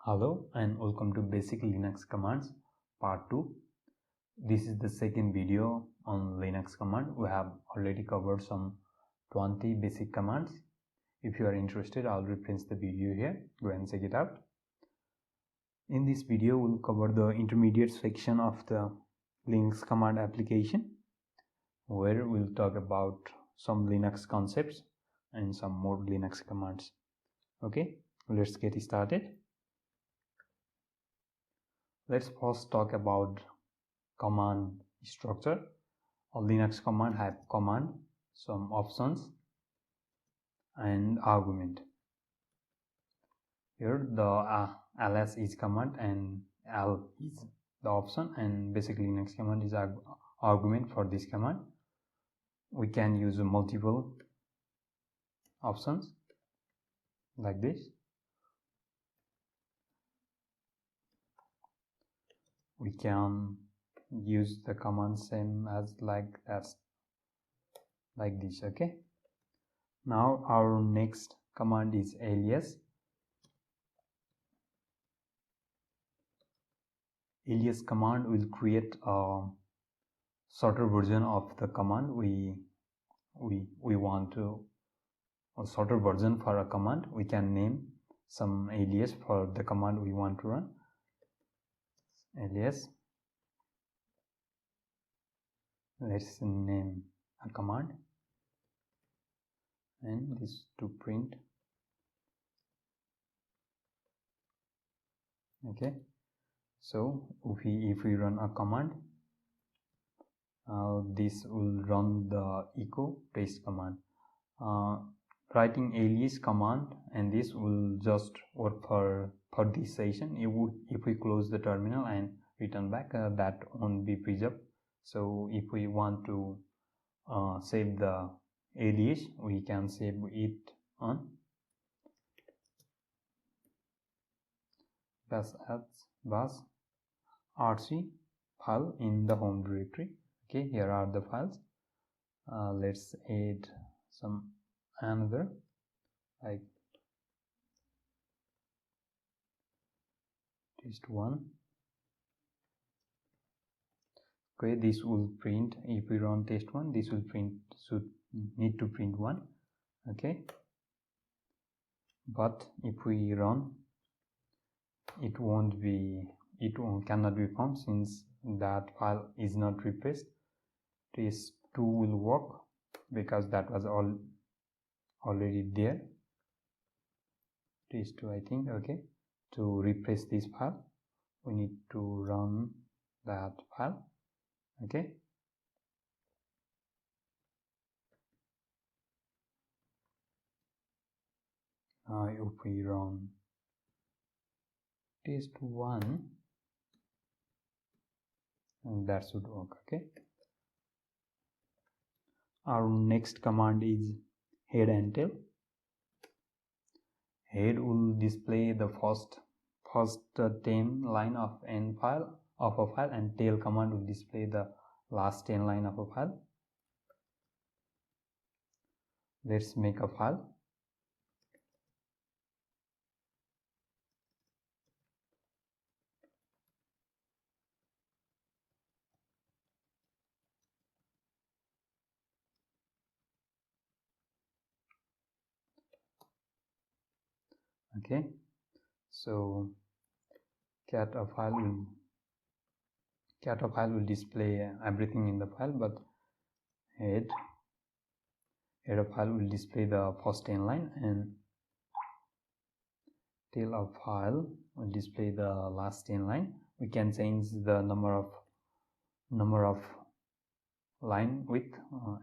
Hello and welcome to Basic Linux Commands Part 2. This is the second video on Linux command. We have already covered some 20 basic commands. If you are interested, I'll reference the video here. Go and check it out. In this video, we'll cover the intermediate section of the Linux command application, where we'll talk about some Linux concepts and some more Linux commands. Okay, let's get started. Let's first talk about command structure. A Linux command have command, some options, and argument. Here the alias is command and al is the option, and basic Linux command is argument for this command. We can use multiple options like this. We can use the command same as like this. Okay, now our next command is alias. Alias command will create a shorter version of the command we want to, a shorter version for a command. We can name some alias for the command we want to run. Alias, let's name a command, and this to print. Okay, so if we run a command, this will run the echo paste command. Writing alias command, and this will just work for this session. If we close the terminal and return back, that won't be preserved. So if we want to save the alias, we can save it on bash rc file in the home directory. Okay, here are the files. Let's add some another like test1. Okay, this will print. If we run test1, this will print, should need to print 1. Okay, but if we run, it cannot be found since that file is not replaced. Test2 will work because that was already there. Test2, I think. Okay, to replace this file, we need to run that file. Okay, if we run test1, and that should work. Okay, our next command is head and tail. Head will display the first 10 line of end file of a file, and tail command will display the last 10 line of a file. Let's make a file. Okay, so cat of file will display everything in the file, but head of file will display the first 10 line, and tail of file will display the last 10 line. We can change the number of line with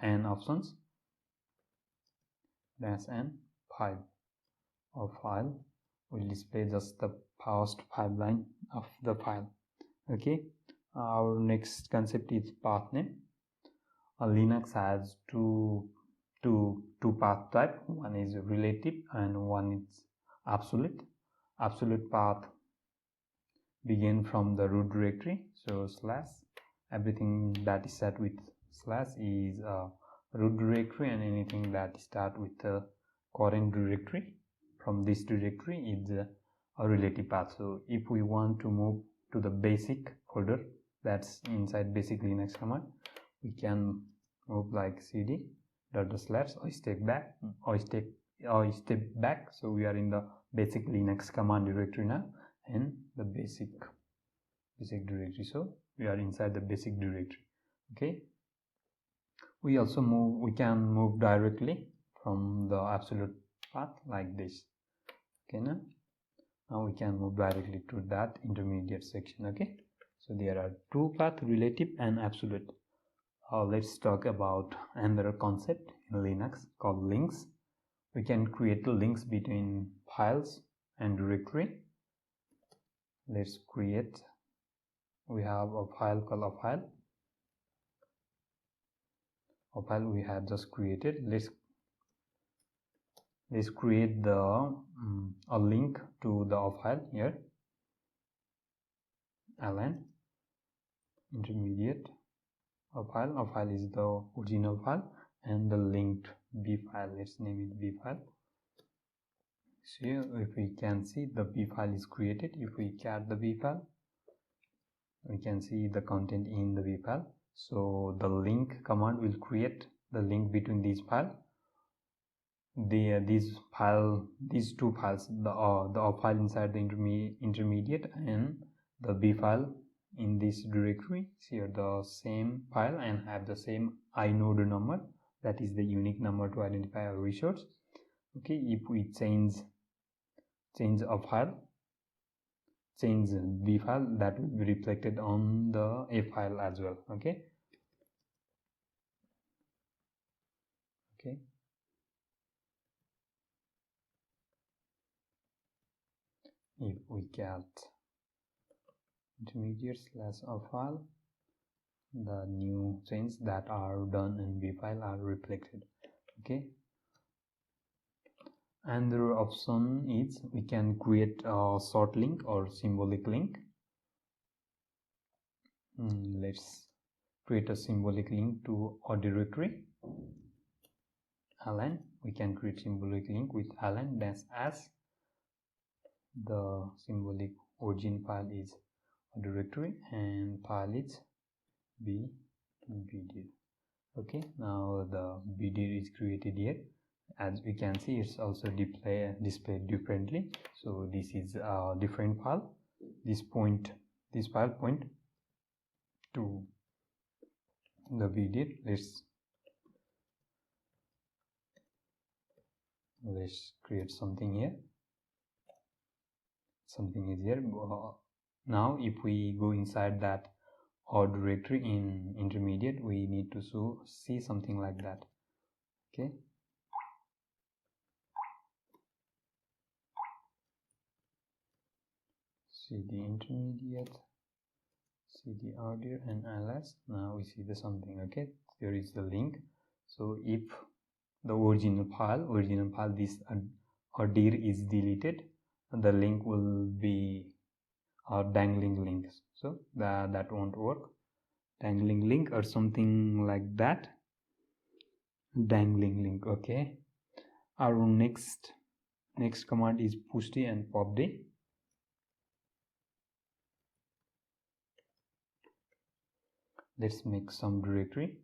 n options. Dash n 5 of file will display just the first 5 line of the file. Okay, our next concept is pathname. Linux has two path type. One is relative and one is absolute. Absolute path begin from the root directory, so slash, everything that is set with slash is a root directory, and anything that start with the current directory from this directory is a relative path. So if we want to move to the basic folder that's inside basic Linux command, we can move like cd // or step back or step back. So we are in the basic Linux command directory now, and the basic directory. So we are inside the basic directory. Okay, we can move directly from the absolute path like this. Okay, now we can move directly to that intermediate section. Okay, so there are two paths, relative and absolute. Let's talk about another concept in Linux called links. We can create links between files and directory. Let's create, we have a file called a file we have just created. Let's create the a link to the file here. ln intermediate a file is the original file, and the linked b file, let's name it b file. So if we can see, the b file is created. If we cat the b file, we can see the content in the b file. So the link command will create the link between these files. These two files, the file inside the intermediate and the b file in this directory, share the same file and have the same inode number, that is the unique number to identify a resource. Okay, if we change a file, change b file, that will be reflected on the a file as well. Okay, if we cat intermediate / a file, the new changes that are done in b file are reflected. Okay, another option is we can create a short link or symbolic link. Let's create a symbolic link to a directory. ln, we can create symbolic link with ln -as. The symbolic origin file is a directory and file is bdir. Okay, now the bdir is created here. As we can see, it's also displayed differently. So this is a different file. This file point to the bdir. Let's create something here. Something is here. Now if we go inside that or directory in intermediate, we need to see something like that. Okay, cd intermediate, cd order and alias. Now we see the something. Okay, there is the link. So if the original file this dir is deleted, the link will be a dangling link. So that won't work. Dangling link or something like that. Dangling link. Okay, our next command is pushd and popd. Let's make some directory.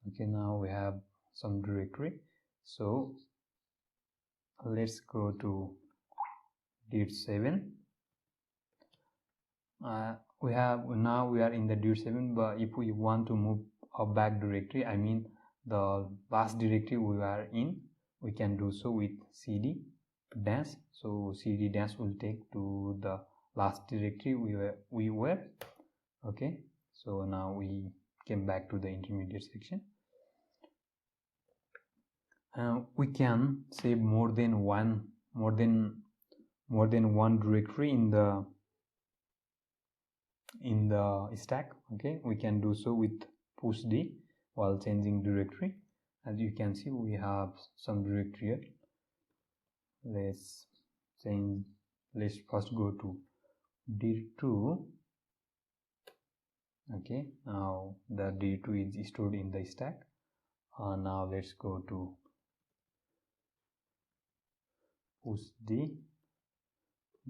Okay, now we have some directory. So let's go to dir7. We are in the dir7, but if we want to move a back directory, I mean the last directory we are in, we can do so with cd dash. So cd dash will take to the last directory we were. Okay, so now we came back to the intermediate section. We can save more than one directory in the stack. Okay, we can do so with pushd while changing directory. As you can see, we have some directory here. Let's change let's first go to dir2. Okay, now the dir2 is stored in the stack. Now let's go to push d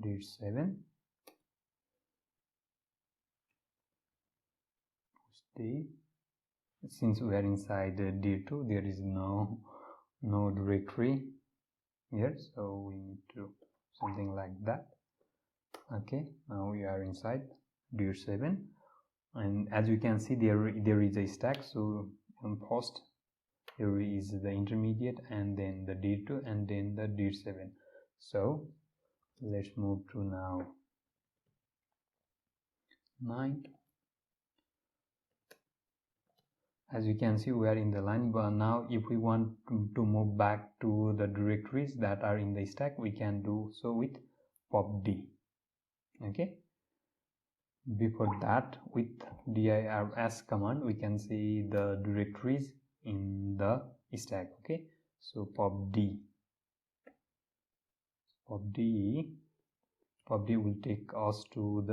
dir7, push d. Since we are inside dir2, there is no directory here, so we need to something like that. Okay, now we are inside dir7, and as you can see, there is a stack. So first here is the intermediate, and then the dir2, and then the dir7. So let's move to now 9. As you can see, we are in the line, but now if we want to move back to the directories that are in the stack, we can do so with popd. Okay, before that, with dirs command, we can see the directories in the stack. Okay, so popd will take us to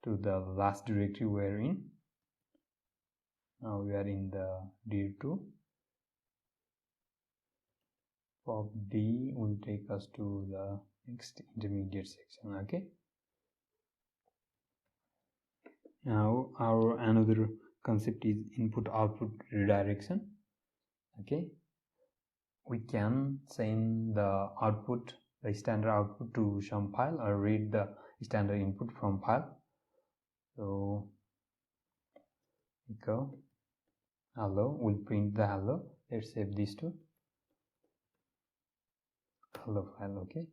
the last directory we are in. Now we are in the dir2. popd will take us to the next intermediate section. Okay, now our another concept is input output redirection. Okay, we can send the output, the standard output, to some file, or read the standard input from file. So echo hello will print the hello. Let's save this to hello file. Okay,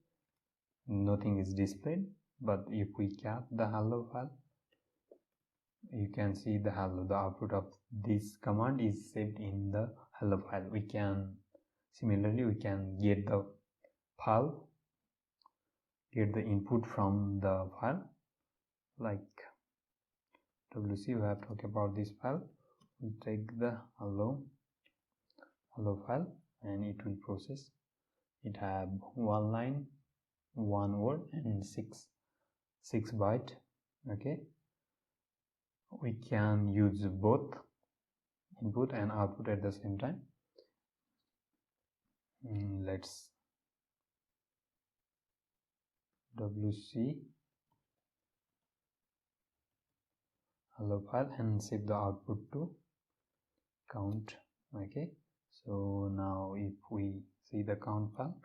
nothing is displayed, but if we cap the hello file, you can see the hello. The output of this command is saved in the hello file. We can similarly get the file, get the input from the file, like wc. We have talked about this file. We'll take the hello file, and it will process. It have 1 line, 1 word, and 6 byte. Okay, we can use both input and output at the same time. Let's wc hello file and save the output to count. Okay, so now if we see the count file,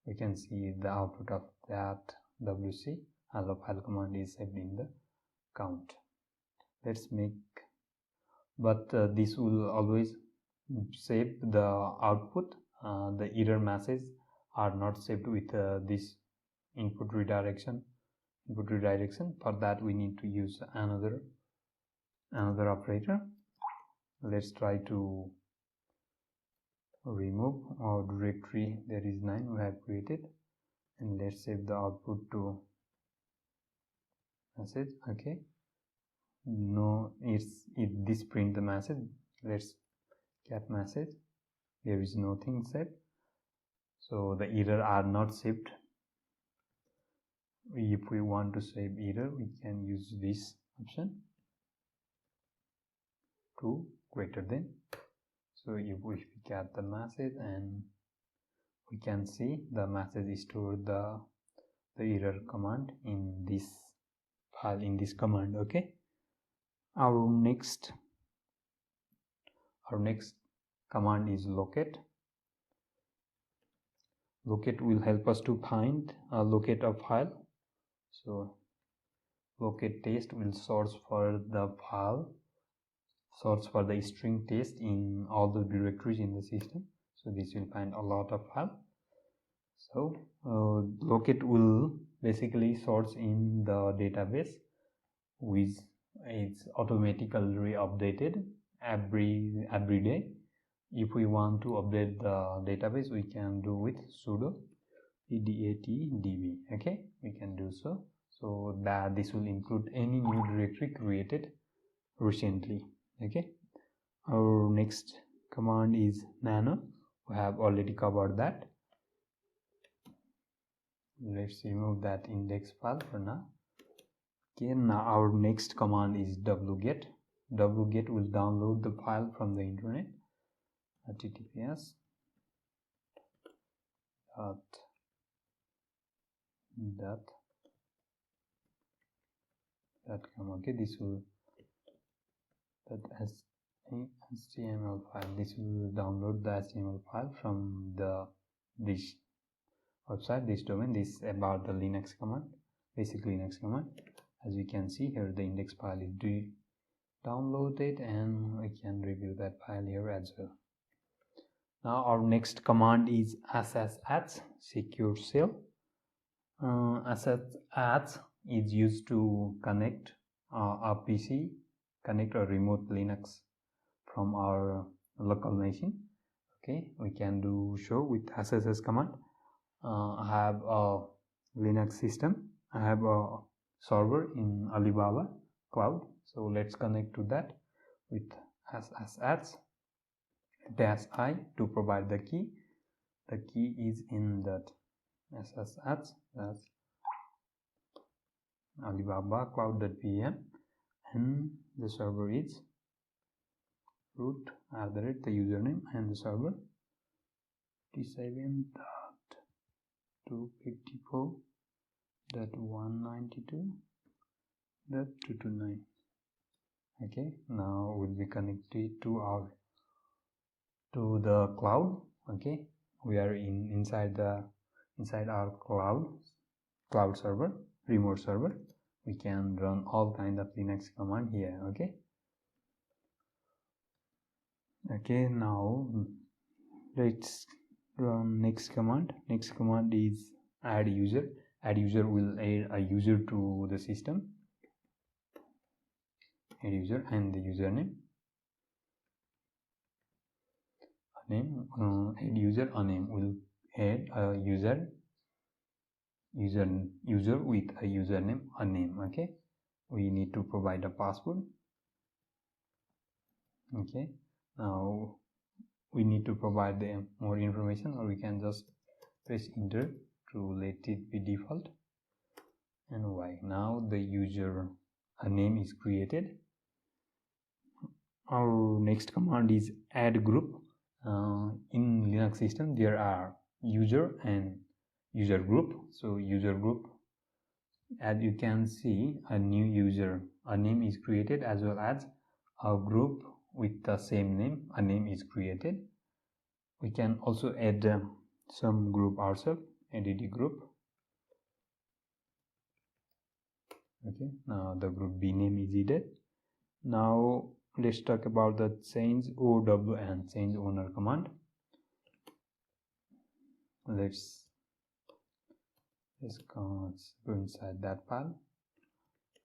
we can see the output of that wc hello file command is saved in the count. Let's make, but this will always save the output. The error message are not saved with this input redirection. For that, we need to use another operator. Let's try to remove our directory. There is 9 we have created, and let's save the output to message. Okay, no, this print the message. Let's cat message. There is nothing saved, so the error are not saved. If we want to save error, we can use this option, true greater than. So if we get the message, and we can see the message is stored the error command in this file, in this command. Okay, our next command is locate. Locate will help us to find locate a file. So locate test will search for the file, search for the string test in all the directories in the system. So this will find a lot of files. So locate will basically search in the database, which is automatically updated every day. If we want to update the database, we can do with sudo pdatdb. Okay, we can do so. So that this will include any new directory created recently. Okay, our next command is nano. We have already covered that. Let's remove that index file for now. Okay, now our next command is wget. Wget will download the file from the internet. https .com. Okay, this will HTML file. This will download the HTML file from this website, this domain. This is about the Linux command, basic Linux command. As we can see here, the index file is downloaded, and we can review that file here as well. Now our next command is adds secure shell. Adds is used to connect a PC, connect a remote Linux from our local machine. Okay, we can do show with sss command. I have a Linux system. I have a server in Alibaba cloud, so let's connect to that with adds -i to provide the key. The key is in that adds, that's Alibaba cloud.vm, and the server is root the username, and the server 57.254.192.229. okay, now we'll be connected to the cloud. Okay, we are inside our cloud server, remote server. We can run all kind of Linux command here. Okay, now let's run next command. Next command is adduser. Adduser will add a user to the system. Adduser and the username. Adduser name will add a user with a username, a name. Okay, we need to provide a password. Okay, now we need to provide more information, or we can just press enter to let it be default. And why? Now the user name is created. Our next command is addgroup. In Linux system there are user and user group. So user group, as you can see, a new user, a name is created, as well as a group with the same name, a name is created. We can also add some group ourselves, add group. Okay, now the group B name is added. Now let's talk about the change OWN, change owner command. Let's go inside that file.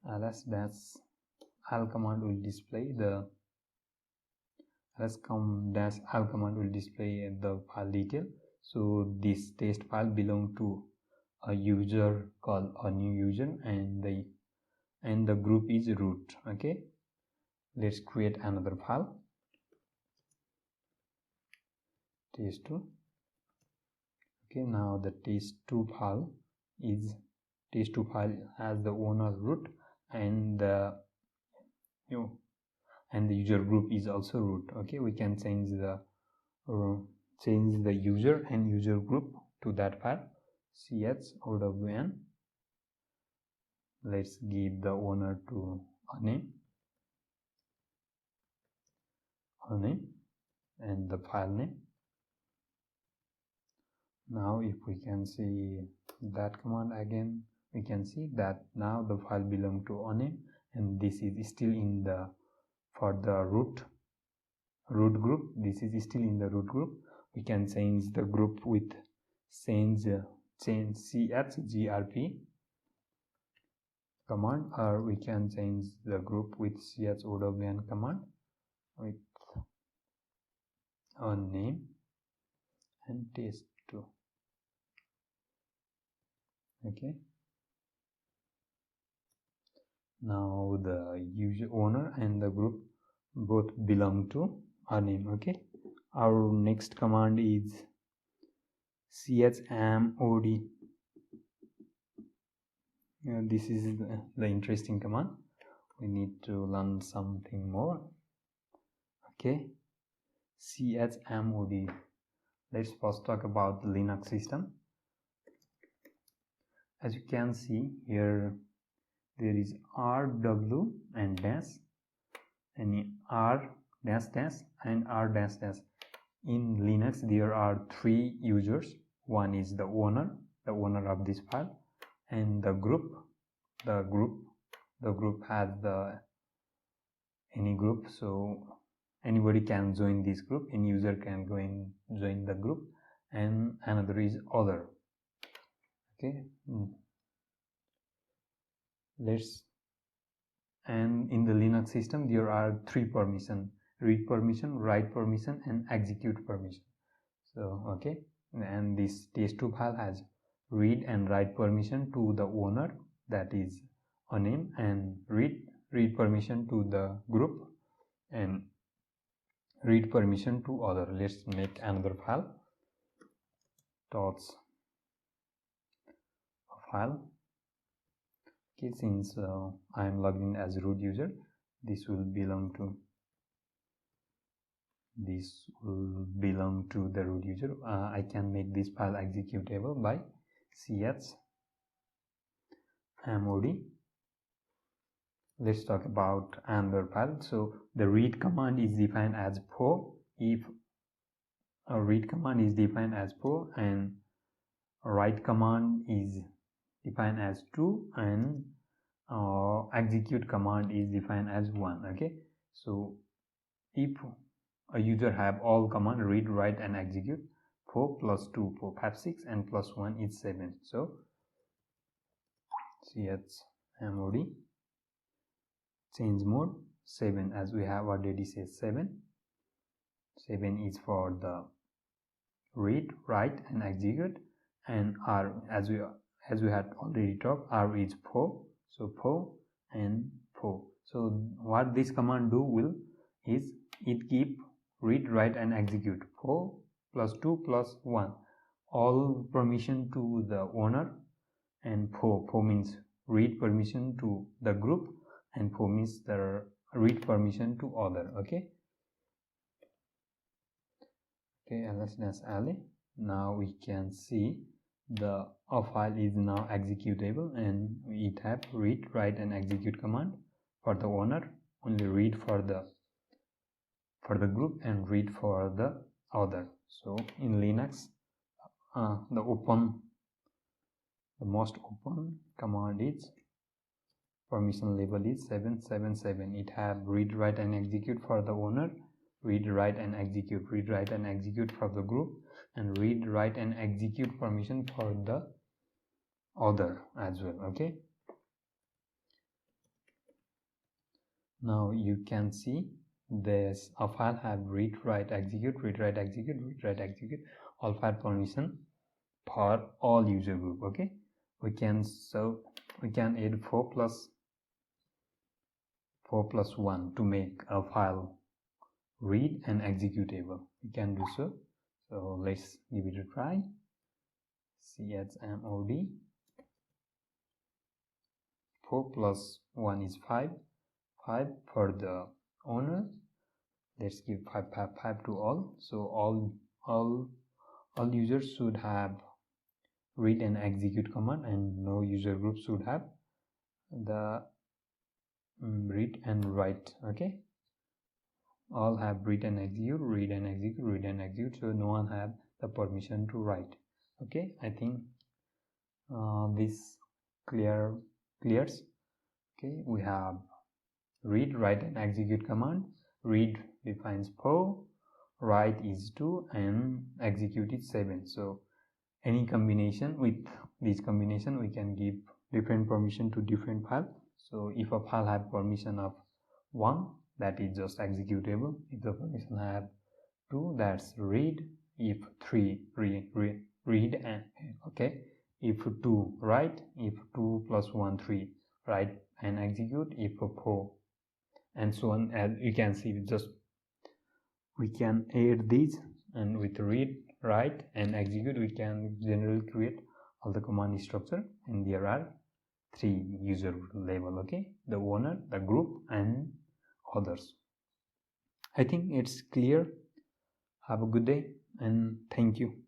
alias-al command will display the alias-al command will display the file detail. So this test file belongs to a user called a new user, and the group is root. Okay, let's create another file, test2. Okay, now the test2 file has the owner root, and the user group is also root. Okay, we can change the user and user group to that file, chown. Let's give the owner to a name, and the file name. Now if we can see that command again, we can see that now the file belongs to a name, and this is still in the root group. This is still in the root group. We can change the group with change chgrp command, or we can change the group with chown command with a name and test2. Okay, now the user owner and the group both belong to our name. Okay, our next command is chmod. This is the interesting command. We need to learn something more. Okay, chmod. Let's first talk about the Linux system. As you can see here, there is rw and dash, and r dash dash and r dash dash. In Linux there are 3 users. One is the owner of this file, and the group has any group, so anybody can join this group, any user can go and join the group, and another is other. Okay, and in the Linux system there are 3 permissions: read permission, write permission, and execute permission. So okay, and this test2 file has read and write permission to the owner, that is a name, and read permission to the group, and read permission to other. Let's make another file, file. Okay, since I am logged in as root user, this will belong to the root user. I can make this file executable by chmod. Let's talk about another file. So the read command is defined as po. If a read command is defined as po, and write command is defined as 2, and execute command is defined as 1. Okay, so if a user have all command read, write, and execute, 4 plus 2, 4, 5, 6, and plus 1 is 7. So chmod change mode 7, as we have already said 7 is for the read, write, and execute, and r, as we had already talked, r is 4, so 4 and 4. So what this command do is it keep read, write, and execute 4 plus 2 plus 1, all permission to the owner, and 4 means read permission to the group, and 4 means the read permission to other. Okay, alias. Now we can see the file is now executable, and it have read, write, and execute command for the owner, only read for the group, and read for the other. So in Linux, the most open command is permission level is 777. It have read, write, and execute for the owner, read, write, and execute, read, write, and execute for the group, and read, write, and execute permission for the other as well. Okay, now you can see this a file have read, write, execute, read, write, execute, read, write, execute, all file permission for all user group. Okay, we can add 4 plus 1 to make a file read and executable. We can do so. So let's give it a try. chmod 4 plus 1 is 5 for the owner. Let's give 5 to all. So all users should have read and execute command, and no user group should have the read and write. Okay, all have read and execute, read and execute, read and execute, so no one have the permission to write. Okay, I think this clears. Okay, we have read, write, and execute command. Read defines 4, write is 2, and execute is 7. So any combination with this combination, we can give different permission to different file. So if a file have permission of 1, that is just executable. If the permission have 2, that's read. If 3, read and okay. If 2, write. If 2 plus 1, 3, write and execute. If 4, and so on. As you can see, we can add these, and with read, write, and execute, we can generally create all the command structure, and there are 3 user level. Okay, the owner, the group, and others. I think it's clear. Have a good day and thank you.